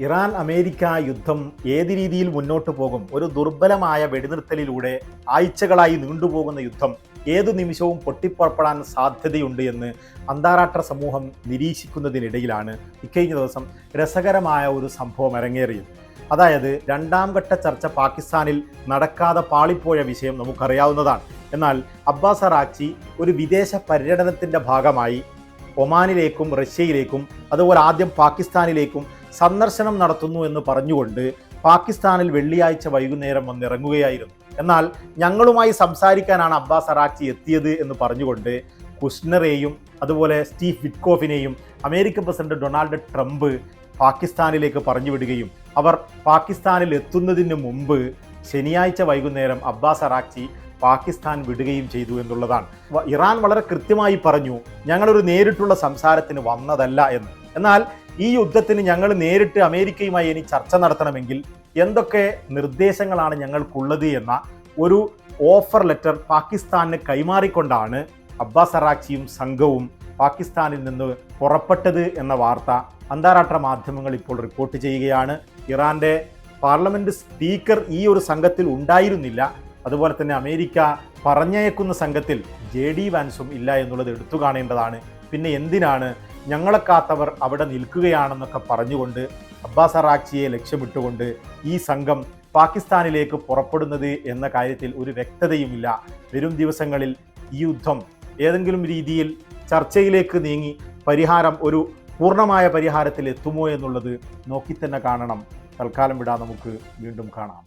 Iran America യുദ്ധം ഏത് രീതിയിൽ മുന്നോട്ട് പോകും? ഒരു ദുർബലമായ വെടിനിർത്തലിലൂടെ ആഴ്ചകളായി നീണ്ടുപോകുന്ന യുദ്ധം ഏതു നിമിഷവും പൊട്ടിപ്പുറപ്പെടാൻ സാധ്യതയുണ്ട് എന്ന് അന്താരാഷ്ട്ര സമൂഹം നിരീക്ഷിക്കുന്നതിനിടയിലാണ് ഇക്കഴിഞ്ഞ ദിവസം രസകരമായ ഒരു സംഭവം അരങ്ങേറിയത്. അതായത് രണ്ടാം ഘട്ട ചർച്ച പാകിസ്ഥാനിൽ നടക്കാതെ പാളിപ്പോയ വിഷയം നമുക്കറിയാവുന്നതാണ്. എന്നാൽ അബ്ബാസ് അറാക്ചി ഒരു വിദേശ പര്യടനത്തിൻ്റെ ഭാഗമായി ഒമാനിലേക്കും റഷ്യയിലേക്കും അതുപോലെ ആദ്യം പാകിസ്ഥാനിലേക്കും സന്ദർശനം നടത്തുന്നു എന്ന് പറഞ്ഞുകൊണ്ട് പാകിസ്ഥാനിൽ വെള്ളിയാഴ്ച വൈകുന്നേരം വന്നിറങ്ങുകയായിരുന്നു. എന്നാൽ ഞങ്ങളുമായി സംസാരിക്കാനാണ് അബ്ബാസ് അറാക്ചി എത്തിയത് എന്ന് പറഞ്ഞുകൊണ്ട് കുഷ്നറെയും അതുപോലെ സ്റ്റീവ് വിറ്റ്കോഫിനെയും അമേരിക്കൻ പ്രസിഡന്റ് ഡൊണാൾഡ് ട്രംപ് പാകിസ്ഥാനിലേക്ക് പറഞ്ഞുവിടുകയും അവർ പാകിസ്ഥാനിൽ എത്തുന്നതിന് മുമ്പ് ശനിയാഴ്ച വൈകുന്നേരം അബ്ബാസ് അറാക്ചി പാകിസ്ഥാൻ വിടുകയും ചെയ്തു എന്നുള്ളതാണ്. ഇറാൻ വളരെ കൃത്യമായി പറഞ്ഞു, ഞങ്ങളൊരു നേരിട്ടുള്ള സംസാരത്തിന് വന്നതല്ല എന്ന്. എന്നാൽ ഈ യുദ്ധത്തിന് ഞങ്ങൾ നേരിട്ട് അമേരിക്കയുമായി ഇനി ചർച്ച നടത്തണമെങ്കിൽ എന്തൊക്കെ നിർദ്ദേശങ്ങളാണ് ഞങ്ങൾക്കുള്ളത് എന്ന ഒരു ഓഫർ ലെറ്റർ പാകിസ്ഥാനിന് കൈമാറിക്കൊണ്ടാണ് അബ്ബാസ് അറാക്ചിയും സംഘവും പാകിസ്ഥാനിൽ നിന്ന് പുറപ്പെട്ടത് എന്ന വാർത്ത അന്താരാഷ്ട്ര മാധ്യമങ്ങൾ ഇപ്പോൾ റിപ്പോർട്ട് ചെയ്യുകയാണ്. ഇറാന്റെ പാർലമെന്റ് സ്പീക്കർ ഈ ഒരു സംഘത്തിൽ ഉണ്ടായിരുന്നില്ല. അതുപോലെ തന്നെ അമേരിക്ക പറഞ്ഞയക്കുന്ന സംഘത്തിൽ JD വാൻസും ഇല്ല എന്നുള്ളത് എടുത്തു കാണേണ്ടതാണ്. പിന്നെ എന്തിനാണ് ഞങ്ങളെ കാത്തവർ അവിടെ നിൽക്കുകയാണെന്നൊക്കെ പറഞ്ഞുകൊണ്ട് അബ്ബാസ് അറാക്ചിയെ ലക്ഷ്യമിട്ടുകൊണ്ട് ഈ സംഘം പാകിസ്ഥാനിലേക്ക് പുറപ്പെടുന്നത് എന്ന കാര്യത്തിൽ ഒരു വ്യക്തതയുമില്ല. വരും ദിവസങ്ങളിൽ ഈ യുദ്ധം ഏതെങ്കിലും രീതിയിൽ ചർച്ചയിലേക്ക് നീങ്ങി ഒരു പൂർണ്ണമായ പരിഹാരത്തിൽ എത്തുമോ എന്നുള്ളത് നോക്കി തന്നെ കാണണം. തൽക്കാലം വിടാം, നമുക്ക് വീണ്ടും കാണാം.